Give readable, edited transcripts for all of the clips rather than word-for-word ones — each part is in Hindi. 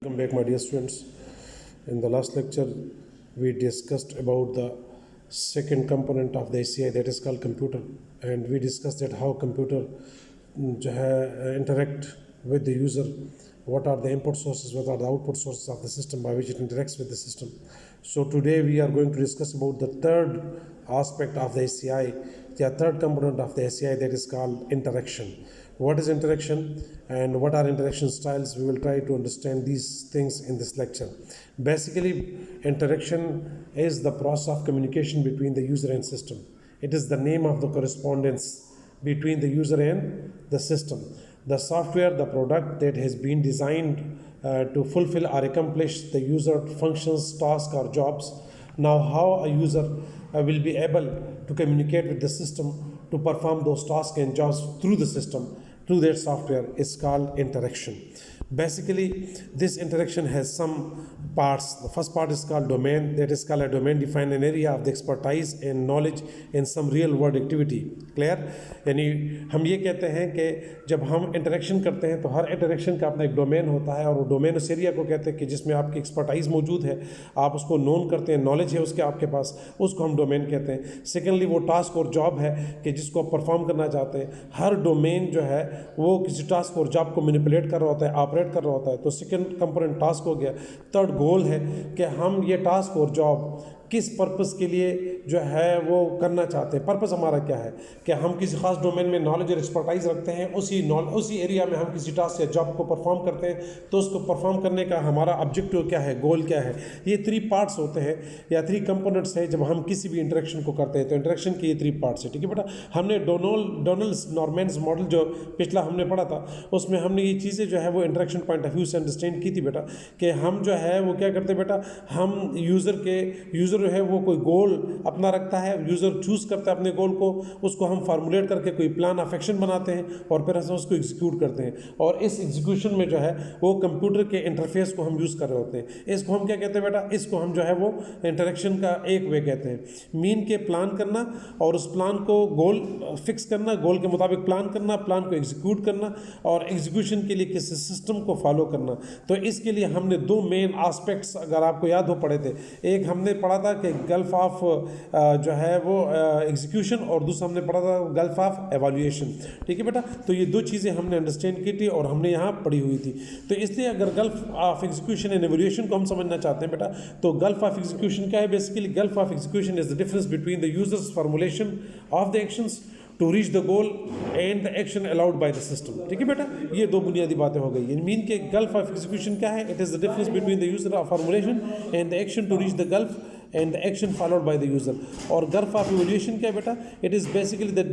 Welcome back, my dear students. In the last lecture, we discussed about the second component of the ACI, that is called computer, and we discussed that how computer interact with the user, what are the input sources, what are the output sources of the system by which it interacts with the system. So today we are going to discuss about the third aspect of the ACI, the third component of the ACI, that is called interaction. What is interaction and what are interaction styles? We will try to understand these things in this lecture. Basically, interaction is the process of communication between the user and system. It is the name of the correspondence between the user and the system. The software, the product that has been designed to fulfill or accomplish the user functions, tasks or jobs. Now, how a user will be able to communicate with the system to perform those tasks and jobs through the system, through their software, is called interaction. Basically, this interaction has some parts. The first part is called domain. That is called a domain define an area of the expertise and knowledge in some real world activity. Clear? यानी हम ये कहते हैं कि जब हम इंटरेक्शन करते हैं तो हर इंटरेक्शन का अपना एक डोमेन होता है और वो डोमेन उस एरिया को कहते हैं कि जिसमें आपकी एक्सपर्टाइज मौजूद है, आप उसको नोन करते हैं, नॉलेज है उसके आपके पास, उसको हम डोमेन कहते हैं. सेकेंडली, वो टास्क और जॉब है कि जिसको आप परफॉर्म करना चाहते हैं. हर डोमेन जो है वो किसी टास्क और जॉब को मैनिपुलेट कर रहा होता है, ऑपरेट कर रहा होता है. तो सेकंड कंपोनेंट टास्क हो गया. थर्ड गोल है कि हम ये टास्क और जॉब किस पर्पस के लिए जो है वो करना चाहते हैं. पर्पस हमारा क्या है कि हम किसी खास डोमेन में नॉलेज और एक्सपर्टाइज रखते हैं, उसी एरिया में हम किसी टास्क या जॉब को परफॉर्म करते हैं. तो उसको परफॉर्म करने का हमारा ऑब्जेक्टिव क्या है, गोल क्या है. ये 3 पार्ट्स होते हैं या 3 कंपोनेंट्स हैं जब हम किसी भी इंटरेक्शन को करते हैं. तो इंटरेक्शन के ये 3 पार्ट्स है. ठीक है बेटा, हमने डोनाल्ड नॉर्मन्स मॉडल जो पिछला हमने पढ़ा था उसमें हमने ये चीज़ें जो है वो इंटरेक्शन पॉइंट ऑफ व्यू से अंडरस्टैंड की थी बेटा, कि हम जो है वो क्या करते हैं बेटा, हम यूज़र जो है वो कोई गोल अपना रखता है, यूज़र चूज़ करता है अपने गोल को, उसको हम फार्मूलेट करके कोई प्लान ऑफ एक्शन बनाते हैं और फिर हम उसको एग्जीक्यूट करते हैं. और इस एग्जीक्यूशन में जो है वो कंप्यूटर के इंटरफेस को हम यूज़ कर रहे होते हैं. इसको हम क्या कहते हैं बेटा, इसको हम जो है वो इंटरेक्शन का एक वे कहते हैं. मीन के प्लान करना और उस प्लान को गोल फिक्स करना, गोल के मुताबिक प्लान करना, प्लान को एग्जीक्यूट करना और एग्जीक्यूशन के लिए किसी सिस्टम को फॉलो करना. तो इसके लिए हमने 2 मेन एस्पेक्ट्स, अगर आपको याद हो, पढ़े थे. एक हमने पढ़ा था कि गल्फ ऑफ जो है वो एग्जीक्यूशन और दूसरा हमने पढ़ा था गल्फ ऑफ एवैल्यूएशन. ठीक है बेटा, तो ये 2 चीज़ें हमने अंडरस्टैंड की थी और हमने यहाँ पढ़ी हुई थी. तो इसलिए अगर gulf of execution and evaluation को हम समझना चाहते हैं बेटा, तो गल्फ ऑफ एग्जीक्यूशन क्या है. Basically gulf of execution is the difference between the users formulation of the actions to reach the goal and the action allowed by the system. ठीक है बेटा, ये 2 बुनियादी बातें हो गई. ये मीन के गल्फ ऑफ एग्जीक्यूशन क्या है, it is the difference between the user of formulation and the action to reach the gulf and the action followed by the user. और गल्फ ऑफ evaluation क्या है बेटा, it is basically the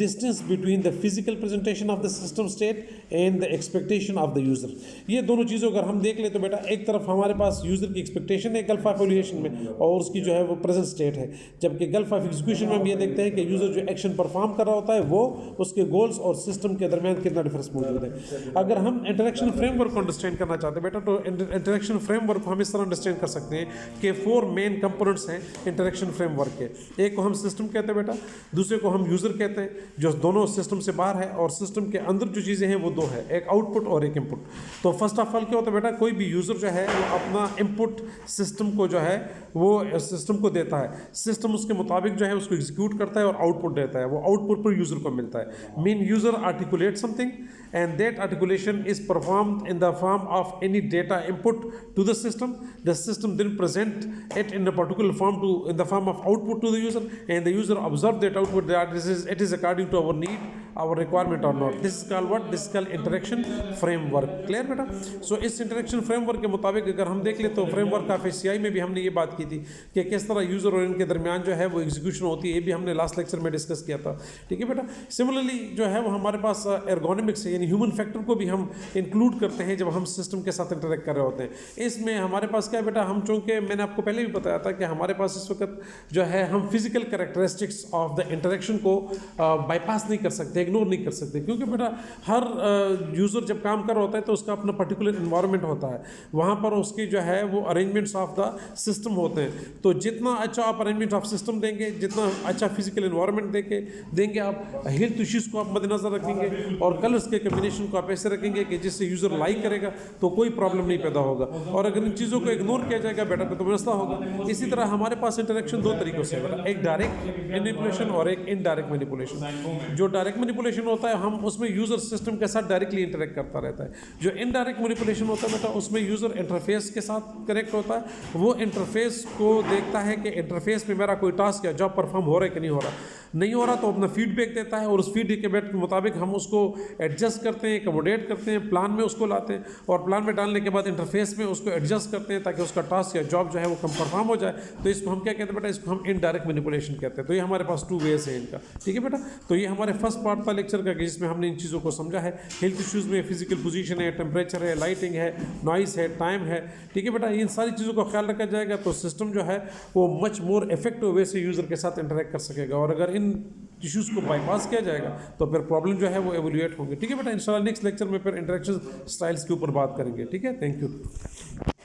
distance between the physical presentation of the system state and the expectation of the user. ये दोनों चीज़ों अगर हम देख ले तो बेटा, एक तरफ हमारे पास यूज़र की एक्सपेक्टेशन है गल्फ ऑफ evaluation में और उसकी जो है वो प्रेजेंट स्टेट है, जबकि गल्फ ऑफ एग्जीक्यूशन में हम ये देखते हैं कि यूज़र जो एक्शन परफॉर्म कर रहा होता है वो उसके गोल्स और सिस्टम के दरमियान कितना डिफरेंस मौजूद है. अगर हम इंटरेक्शन फ्रेमवर्क को अंडरस्टैंड करना चाहते हैं बेटा, तो इंटरेक्शन फ्रेमवर्क को हम इस तरह अंडरस्टैंड कर सकते हैं कि 4 मेन कंपोनेंट्स हैं इंटरेक्शन फ्रेमवर्क के. एक को हम सिस्टम कहते हैं बेटा, दूसरे को हम यूज़र कहते हैं जो दोनों सिस्टम से बाहर है, और सिस्टम के अंदर जो चीज़ें हैं वो 2 है, एक आउटपुट और एक इनपुट. तो फर्स्ट ऑफ ऑल क्या होता है बेटा, कोई भी यूज़र जो है वो अपना इनपुट सिस्टम को जो है वो सिस्टम को देता है, सिस्टम उसके मुताबिक जो है उसको एग्जीक्यूट करता है और आउटपुट देता है. वो आउटपुट पर यूज़र को मिलता है. Mean user articulate something and that articulation is performed in the form of any data input to the system. The system then present it in a particular form in the form of output to the user, and the user observe that output, that it is according to our need, our requirement or not. This is called what? This is called interaction framework. Clear बेटा? So इस interaction framework के मुताबिक अगर हम देख ले तो framework ऑफ ACI में भी हमने ये बात की थी कि किस तरह यूज़र और इनके दरमियान जो है वो एग्जीक्यूशन होती है. ये भी हमने लास्ट लेक्चर में डिस्कस किया था. ठीक है बेटा, सिमिलरली जो है वो हमारे पास एर्गोनॉमिक्स यानी ह्यूमन फैक्टर को भी हम इंक्लूड करते हैं जब हम सिस्टम के साथ इंटरेक्ट कर रहे होते हैं. इसमें हमारे पास क्या है बेटा, हम चूँकि मैंने आपको पहले भी बताया था कि हमारे पास इस वक्त जो है हम physical characteristics of the interaction को बाईपास नहीं कर सकते. इग्नोर नहीं कर सकते, क्योंकि बेटा हर यूज़र जब काम कर रहा होता है तो उसका अपना पर्टिकुलर इन्वायरमेंट होता है, वहाँ पर उसकी जो है वो अरेंजमेंट्स ऑफ द सिस्टम होते हैं। तो जितना अच्छा आप अरेंजमेंट ऑफ सिस्टम देंगे, जितना अच्छा फिजिकल इन्वायरमेंट देंगे आप हेल्थ इश्यूज़ को आप मद्देनजर रखेंगे और कलर्स के कम्बिनेशन को आप ऐसे रखेंगे कि जिससे यूज़र लाइक करेगा तो कोई प्रॉब्लम नहीं पैदा होगा। और अगर इन चीज़ों को इग्नोर किया जाएगा बेटा तो मसला होगा। इसी तरह हमारे पास इंटरेक्शन दो तरीकों से है, एक डायरेक्ट मैनिपुलेशन और एक इनडायरेक्ट मैनिपुलेशन। जो डायरेक्ट मैनिपुलेशन होता है हम उसमें यूज़र सिस्टम के साथ डायरेक्टली इंटरेक्ट करता रहता है। जो इनडायरेक्ट मैनिपुलेशन होता है बेटा उसमें यूज़र इंटरफेस के साथ कनेक्ट होता है, वो इंटरफेस को देखता है कि इंटरफेस में मेरा कोई टास्क या जॉब परफॉर्म हो रहा है कि नहीं हो रहा तो अपना फीडबैक देता है और उस फीडबैक के मुताबिक हम उसको एडजस्ट करते हैं, एकमोडेट करते हैं, प्लान में उसको लाते हैं और प्लान में डालने के बाद इंटरफेस में उसको एडजस्ट करते हैं ताकि उसका टास्क या जॉब जो है वो कम परफॉर्म हो जाए। तो इसको हम क्या कहते हैं बेटा, इसको हम इनडायरेक्ट मैनिपुलेशन कहते हैं। तो ये हमारे पास 2 वेज है इनका, ठीक है बेटा। तो ये हमारे फर्स्ट पार्ट था लेक्चर का जिसमें हमने इन चीज़ों को समझा है। हेल्थ इश्यूज़ में फिजिकल पोजीशन है, टेम्परेचर है, लाइटिंग है, नॉइस है, टाइम है, ठीक है बेटा। इन सारी चीज़ों का ख्याल रखा जाएगा तो सिस्टम जो है वो मच मोर इफेक्टिव वे से यूज़र के साथ इंटरेक्ट कर सकेगा। और अगर इन इश्यूज़ को बाईपास किया जाएगा तो फिर प्रॉब्लम जो है वो एवोल्यूएट होंगे, ठीक है बेटा। इंशाल्लाह नेक्स्ट लेक्चर में फिर इंटरेक्शन स्टाइल्स के ऊपर बात करेंगे, ठीक है। Thank you.